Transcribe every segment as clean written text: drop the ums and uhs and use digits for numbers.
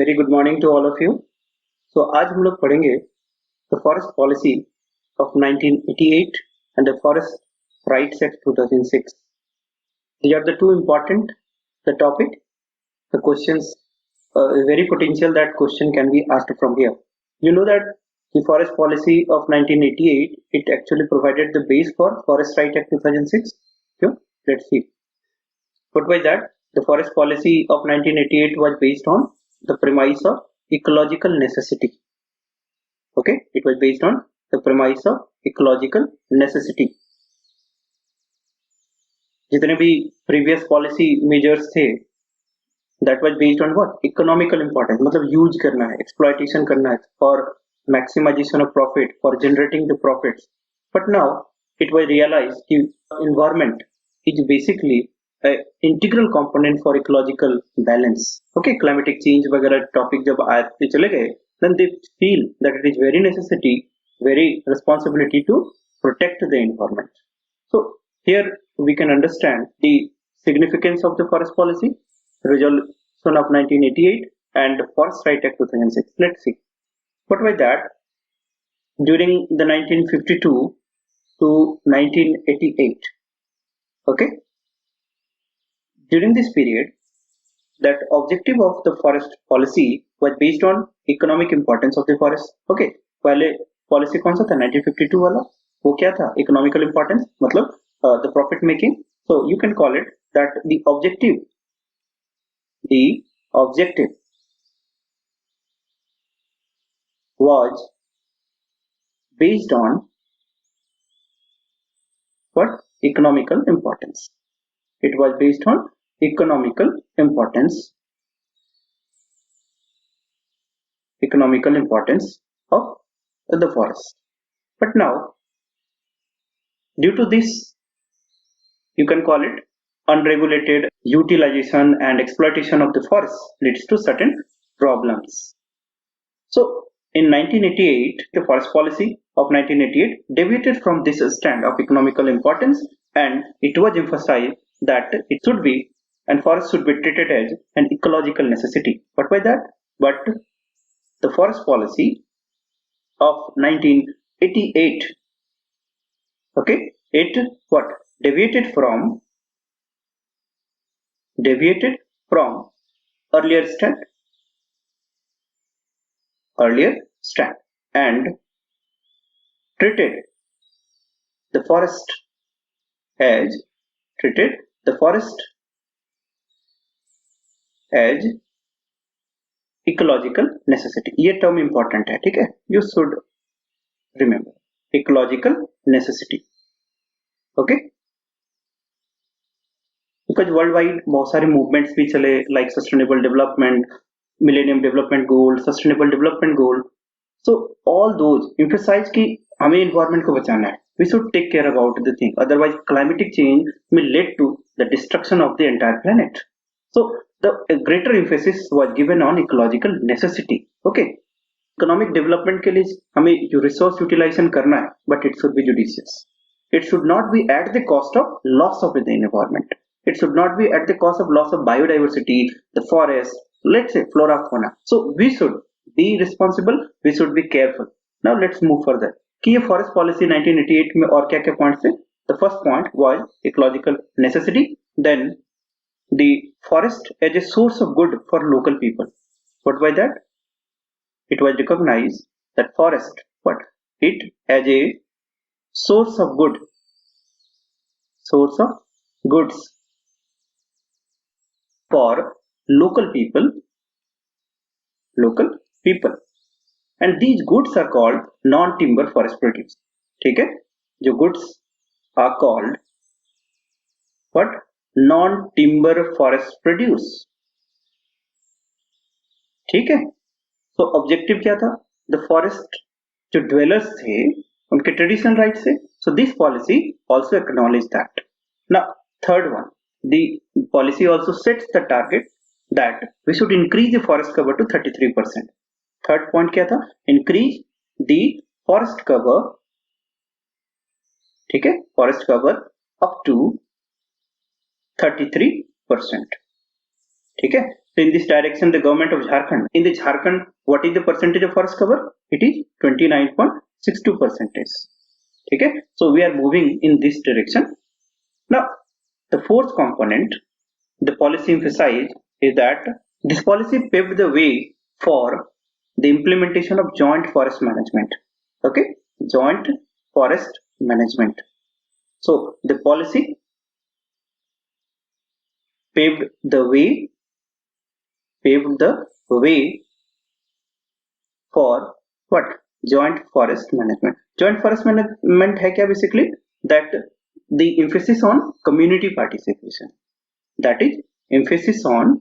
Very good morning to all of you. So आज हम लोग पढ़ेंगे the forest policy of 1988 and the forest rights act 2006. These are the two important the topic, the questions, very potential that question can be asked from here. You know that the forest policy of 1988 it actually provided the base for Forest Right Act 2006. Okay? Let's see. But by that, the forest policy of 1988 was based on the premise of ecological necessity. Okay, it was based on the premise of ecological necessity. जितने भी previous policy measures थे, that was based on what? Economical importance. मतलब use करना है, exploitation करना है for maximization of profit, for generating the profits. But now it was realized that environment is basically a integral component for ecological balance. Okay, climatic change वगैरह topic जब आते चले गए, then they feel that it is very necessity, very responsibility to protect the environment. So here we can understand the significance of the forest policy, resolution of 1988 and Forest Right Act 2006. Let's see. What was that? During the 1952 to 1988. Okay. During this period, that objective of the forest policy was based on economic importance of the forest. Okay, पहले policy कौन सा था 1952 वाला? वो क्या था? Economical importance मतलब the profit making. So you can call it that the objective was based on what? Economical importance. It was based on economical importance of the forest. But now, due to this, you can call it unregulated utilization and exploitation of the forest leads to certain problems. So in 1988, the forest policy of 1988 deviated from this stand of economical importance, and it was emphasized that it should be and forest should be treated as an ecological necessity. But by that, but the forest policy of 1988, okay, it what? Deviated from earlier stand and treated the forest as ecological necessity. ये term important है, ठीक है? You should remember ecological necessity. Okay? Because worldwide बहुत सारे movements भी चले like sustainable development, millennium development goal, sustainable development goal. So all those emphasize कि हमें environment को बचाना है. We should take care about the thing. Otherwise, climatic change may lead to the destruction of the entire planet. So the greater emphasis was given on ecological necessity. Okay. Economic development के लिए हमें जो resource utilization करना है, but it should be judicious. It should not be at the cost of loss of the environment. It should not be at the cost of loss of biodiversity, the forest, let's say flora, fauna. So we should be responsible, we should be careful. Now let's move further. कि ये forest policy 1988 में और क्या-क्या points थे? The first point was ecological necessity. Then the forest as a source of good for local people. What by that? It was recognized that forest, what? It as a source of goods for local people, and these goods are called non-timber forest produce. ठीक है? जो goods are called what? Non-timber forest produce. ठीक है? So objective क्या था? The forest जो dwellers थे उनके traditional rights थे. So this policy also acknowledged that. Now third one, the policy also sets the target that we should increase the forest cover to 33%. Third point क्या था? Increase the forest cover, ठीक है? Forest cover up to 33%. ठीक है? So in this direction, the government of Jharkhand, in the Jharkhand, what is the percentage of forest cover? It is 29.62%. Okay, so we are moving in this direction. Now, the fourth component, the policy emphasized, is that this policy paved the way for the implementation of joint forest management. Okay, joint forest management. So the policy paved the way for what? Joint forest management. Joint forest management है क्या basically? That the emphasis on community participation. That is emphasis on,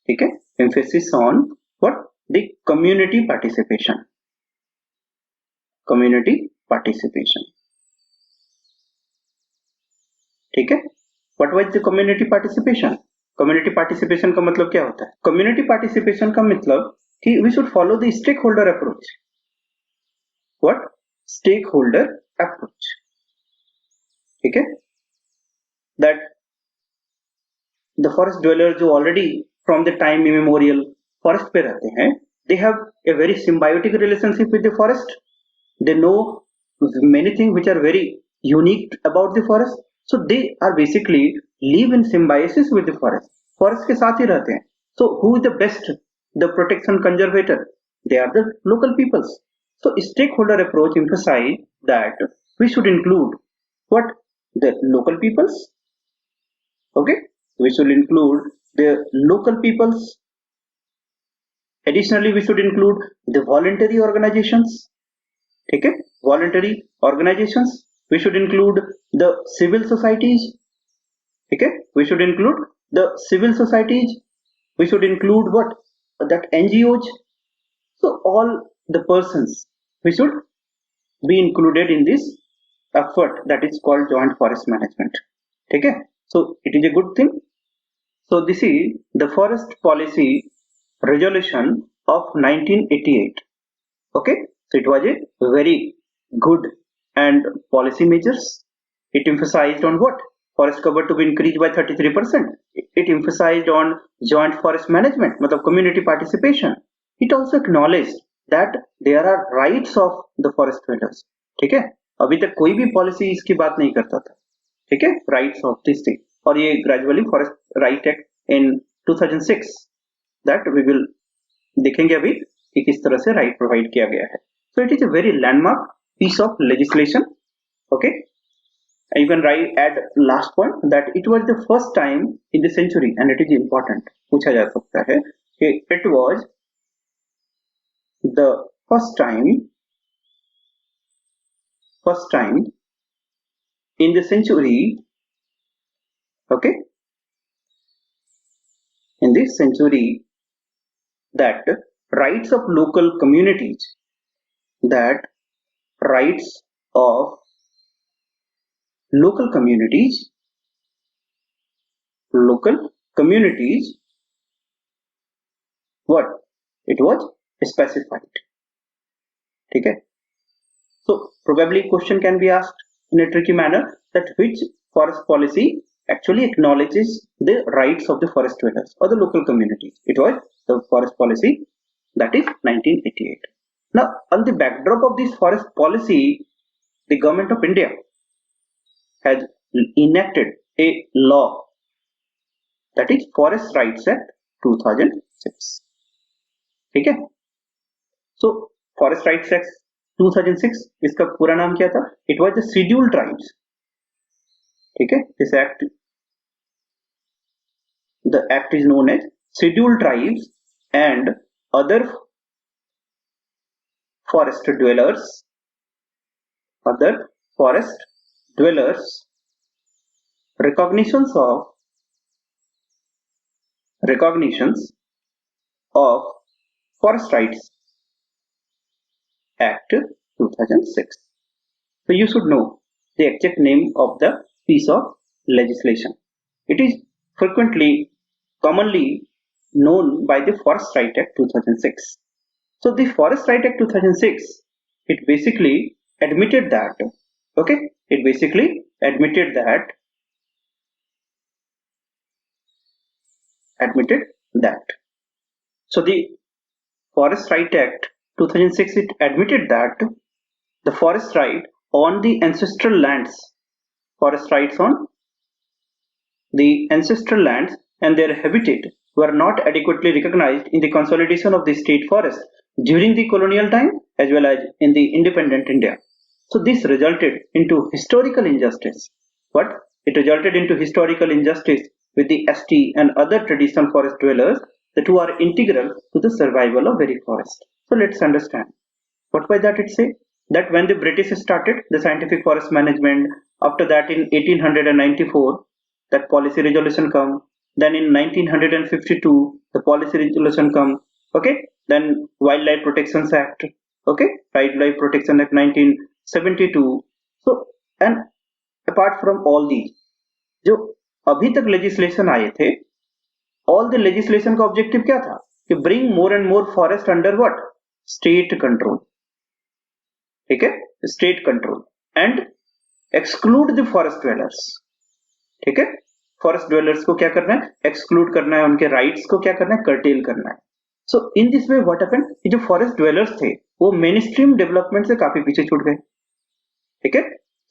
ठीक है? Emphasis on what? The community participation. Community participation. ठीक है? What was the community participation? Community participation का मतलब क्या होता है? Community participation का मतलब कि we should follow the stakeholder approach. What? Stakeholder approach. ठीक है? That the forest dwellers जो already from the time immemorial forest पे रहते हैं, they have a very symbiotic relationship with the forest. They know many things which are very unique about the forest. So they are basically live in symbiosis with the forest. Forest के साथ ही रहते हैं. So who is the best? The protection conservator. They are the local peoples. So stakeholder approach emphasize that we should include what? The local peoples. Okay, we should include the local peoples. Additionally, we should include the voluntary organizations. Okay, voluntary organizations. We should include the civil societies. Okay, we should include the civil societies. We should include what? That NGOs. So all the persons we should be included in this effort that is called joint forest management. Okay, so it is a good thing. So this is the forest policy resolution of 1988. Okay, so it was a very good and policy measures. It emphasized on what? Forest cover to be increased by 33%. It emphasized on joint forest management, मतलब community participation. It also acknowledged that there are rights of the forest dwellers. ठीक है, अभी तक कोई भी policy इसकी बात नहीं करता था. ठीक है, राइट्स ऑफ दिस थिंग. और ये gradually forest right act in 2006 that we will देखेंगे अभी कि किस तरह से राइट प्रोवाइड किया गया है. So it is a very landmark piece of legislation. Okay, and you can add last point that it was the first time in the century, and it is important, पूछा जा सकता है कि it was the first time in the century. Okay, in this century that rights of local communities, that rights of local communities what it was specified. ठीक है, so probably question can be asked in a tricky manner that which forest policy actually acknowledges the rights of the forest dwellers or the local communities. It was the forest policy, that is 1988. Now on the backdrop of this forest policy, the government of India has enacted a law, that is Forest Rights Act 2006. ठीक है, so Forest Rights Act 2006, इसका पूरा नाम क्या था? It was the Scheduled Tribes. ठीक है, this act, the act is known as Scheduled Tribes and other forest dwellers, recognitions of Forest Rights Act 2006. So you should know the exact name of the piece of legislation. It is commonly known by the Forest Rights Act 2006. So the Forest Rights Act 2006, it basically admitted that, okay, admitted that. So the Forest Right Act 2006, it admitted that the forest right on the ancestral lands, forest rights on the ancestral lands and their habitat were not adequately recognized in the consolidation of the state forest during the colonial time as well as in the independent India. So this resulted into historical injustice. What? It resulted into historical injustice with the ST and other traditional forest dwellers that who are integral to the survival of very forest. So let's understand. What by that it say? That when the British started the scientific forest management, after that in 1894, that policy resolution come. Then in 1952, the policy resolution come. Okay. Then Wildlife Protection Act. Okay. Wildlife Protection Act 1972. So and apart from all these, जो अभी तक legislation आए थे, all the legislation का objective क्या था? कि bring more and more forest under what? State control. ठीक है, state control and exclude the forest dwellers. ठीक है, फॉरेस्ट ड्वेलर्स को क्या करना है? एक्सक्लूड करना है, उनके राइट्स को क्या करना है? कर्टेल करना है. So in this way what happened, जो फॉरेस्ट ड्वेलर्स थे वो मेन स्ट्रीम डेवलपमेंट से काफी पीछे छूट गए. ठीक है,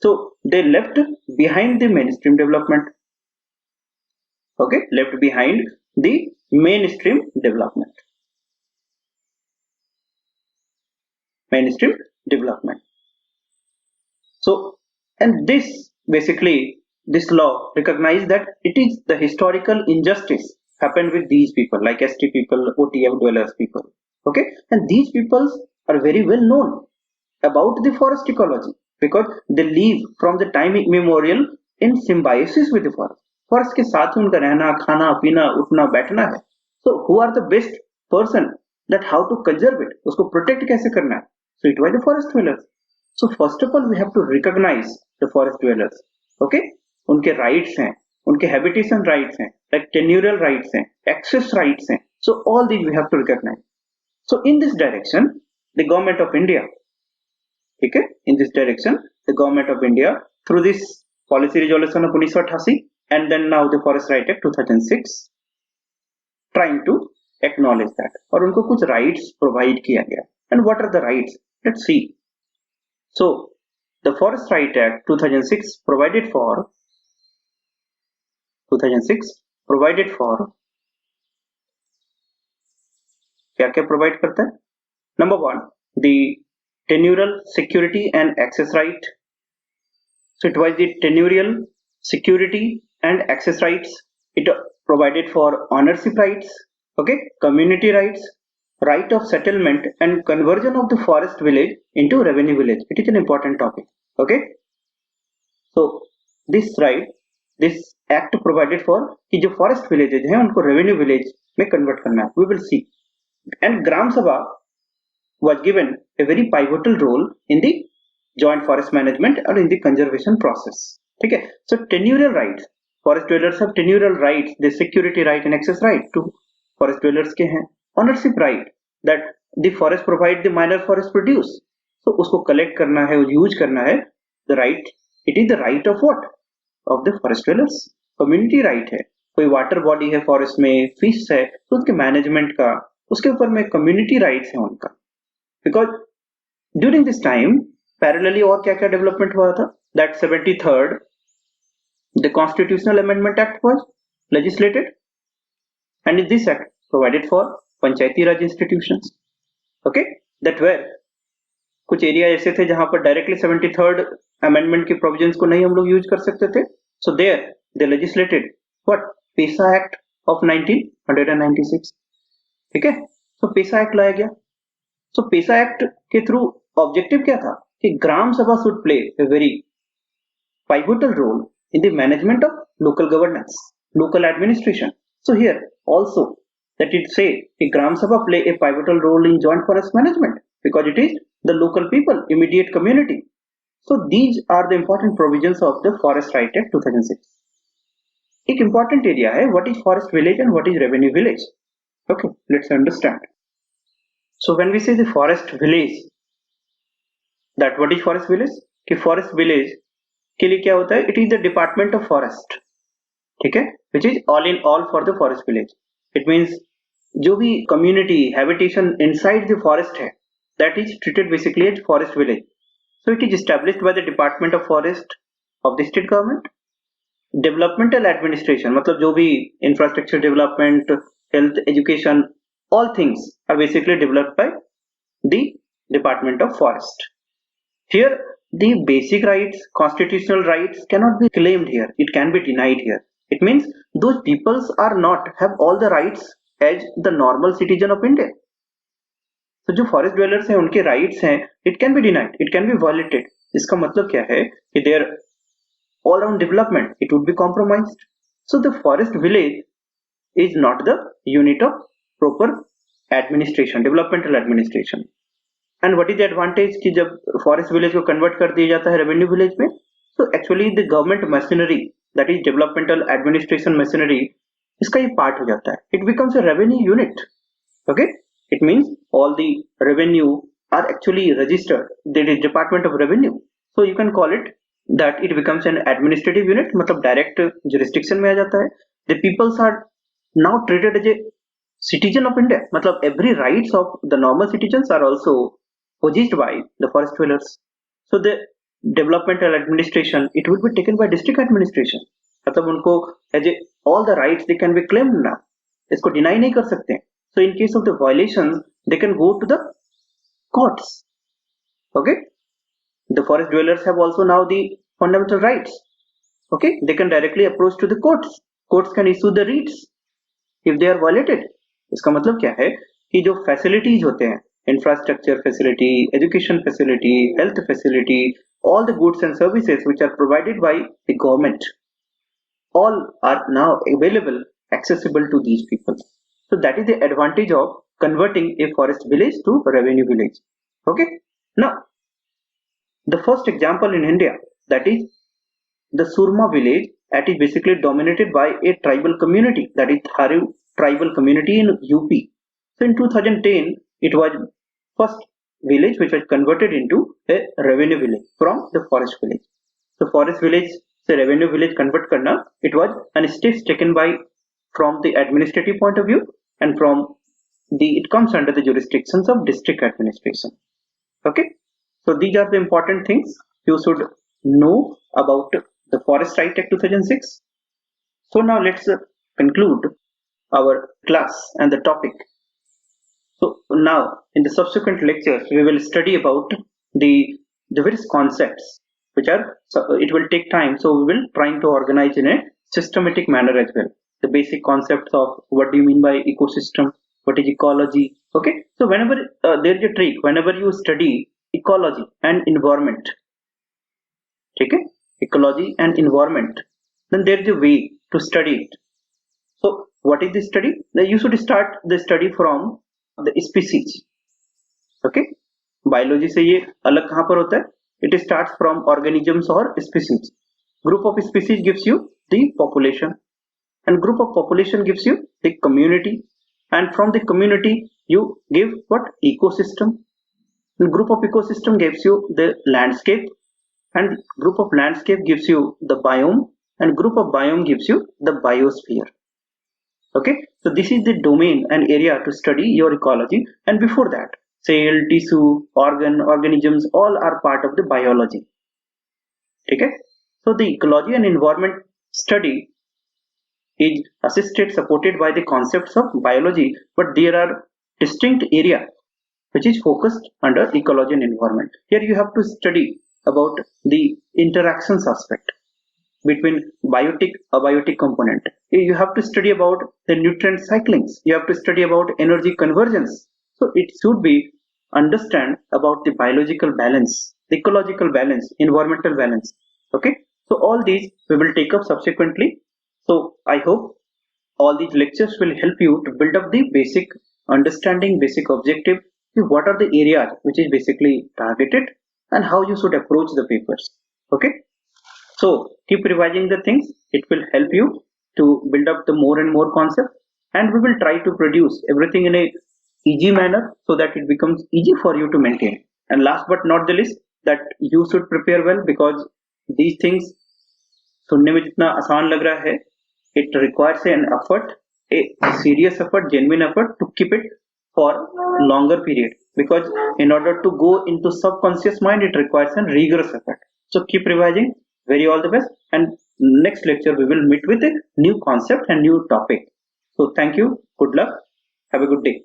so they left behind the mainstream development. Okay, left behind the mainstream development, mainstream development. So, and this basically, this law recognized that it is the historical injustice happened with these people like ST people, OTF dwellers people. Okay, and these peoples are very well known about the forest ecology because they live from the time immemorial in symbiosis with the forest. Forest के साथ ही उनका रहना, खाना, पीना, उठना, बैठना है. So who are the best person that how to conserve it, उसको protect कैसे करना है? So it was the forest dwellers. So first of all we have to recognize the forest dwellers. Okay, उनके rights हैं, उनके habitation rights हैं, like tenurial rights हैं, access rights हैं. So all these we have to recognize. So in this direction, the government of India, okay, in this direction, the government of India through this policy resolution of 1988 and then now the Forest Right Act 2006 trying to acknowledge that और उनको कुछ rights provide किया गया. And what are the rights? Let's see. So the Forest Right Act 2006 provided for क्या क्या provide करता है? Number one, the tenurial security and access right. So it was the tenurial security and access rights. It provided for ownership rights, okay, community rights, right of settlement and conversion of the forest village into revenue village. It is an important topic. Okay, so this right, this act provided for कि जो forest villages हैं उनको revenue village में convert करना है. We will see. And Gram Sabha was given a very pivotal role in the joint forest management or in the conservation process. ठीक है, so tenurial rights, forest dwellers have tenurial rights, the security right and access right to forest dwellers के हैं. Ownership right, that the forest provide the minor forest produce, so उसको collect करना है, use करना है. The right, it is the right of what? Of the forest dwellers. Community right है, कोई water body है forest में, fish है, तो उसके management का, उसके ऊपर में community rights है उनका. Because during this time parallelly और क्या क्या development हुआ था? That 73rd the Constitutional Amendment Act was legislated, and in this act provided for Panchayati Raj institutions. Okay, that were कुछ एरिया ऐसे थे जहां पर डायरेक्टली 73rd अमेंडमेंट की प्रोविजंस को नहीं हम लोग यूज कर सकते थे. So there they legislated what? PESA act of 1996. ठीक है, सो पेसा एक्ट लाया गया. सो पेसा एक्ट के थ्रू ऑब्जेक्टिव क्या था कि gram sabha should play a very pivotal role in the management of local governance, local administration. So here also that it say a Gram Sabha play a pivotal role in joint forest management because it is the local people, immediate community. So these are the important provisions of the Forest Right Act 2006. एक important area है what is forest village and what is revenue village. Okay, let's understand. So when we say the forest village, that what is forest village? कि forest village के लिए क्या होता है? It is the department of forest. ठीक है, which is all in all for the forest village. It means जो भी community habitation inside the forest है, that is treated basically as forest village. So it is established by the Department of Forest of the state government. Developmental administration मतलब जो भी infrastructure development, health, education, all things are basically developed by the Department of Forest. Here the basic rights, constitutional rights cannot be claimed here, it can be denied here. It means those peoples are not have all the rights as the normal citizen of India. तो जो forest dwellers हैं उनके rights हैं, it can be denied, it can be violated. इसका मतलब क्या है कि there all around development it would be compromised. So the forest village is not the unit of proper administration, developmental administration. And what is the advantage कि जब forest village को convert कर दिया जाता है revenue village में, so actually the government machinery, that is developmental administration machinery, इसका ये part हो जाता है. It becomes a revenue unit. Okay, it means all the revenue are actually registered, that is Department of Revenue. So you can call it that it becomes an administrative unit, मतलब direct jurisdiction में आ जाता है. The peoples are now treated as a citizen of India, मतलब every rights of the normal citizens are also possessed by the forest dwellers. So the developmental administration it will be taken by district administration, मतलब उनको as a all the rights they can be claimed now, इसको deny नहीं कर सकते. So in case of the violations they can go to the courts. Okay, the forest dwellers have also now the fundamental rights. Okay, they can directly approach to the courts. Courts can issue the writs if they are violated. इसका मतलब क्या है कि जो facilities होते हैं, infrastructure facility, education facility, health facility, all the goods and services which are provided by the government, all are now available, accessible to these people. So that is the advantage of converting a forest village to revenue village. Okay, now the first example in India, that is the Surma village, that is basically dominated by a tribal community, that is Tharu tribal community in UP. So in 2010 it was first village which was converted into a revenue village from the forest village. So forest village से revenue village convert करना, it was an steps taken by from the administrative point of view, and from the it comes under the jurisdictions of district administration. Okay, so these are the important things you should know about the Forest Right Act 2006. So now let's conclude our class and the topic. So now in the subsequent lectures we will study about the various concepts which are, so it will take time, so we will try to organize in a systematic manner as well. The basic concepts of what do you mean by ecosystem, what is ecology. Okay, so whenever there is a trick, whenever you study ecology and environment, okay, ecology and environment, then there is a way to study it. So what is the study? You should start the study from the species. Okay, biology से ये अलग कहाँ पर होता है? It starts from organisms or species. Group of species gives you the population, and group of population gives you the community, and from the community you give what? Ecosystem. And group of ecosystem gives you the landscape, and group of landscape gives you the biome, and group of biome gives you the biosphere. Okay, so this is the domain and area to study your ecology. And before that, cell, tissue, organisms, all are part of the biology. Okay, so the ecology and environment study is assisted, supported by the concepts of biology, but there are distinct area which is focused under ecology and environment. Here you have to study about the interactions aspect between biotic abiotic component. You have to study about the nutrient cyclings, you have to study about energy convergence. So it should be understand about the biological balance, the ecological balance, environmental balance. Okay, so all these we will take up subsequently. So I hope all these lectures will help you to build up the basic understanding, basic objective, what are the areas which is basically targeted, and how you should approach the papers. Okay, so keep revising the things, it will help you to build up the more and more concept, and we will try to produce everything in a easy manner so that it becomes easy for you to maintain. And last but not the least, that you should prepare well, because these things सुनने में जितना आसान लग रहा है, it requires an effort a serious effort, genuine effort to keep it for longer period, because in order to go into subconscious mind it requires a rigorous effort. So keep revising. Very all the best, and next lecture we will meet with a new concept and new topic. So thank you, good luck, have a good day.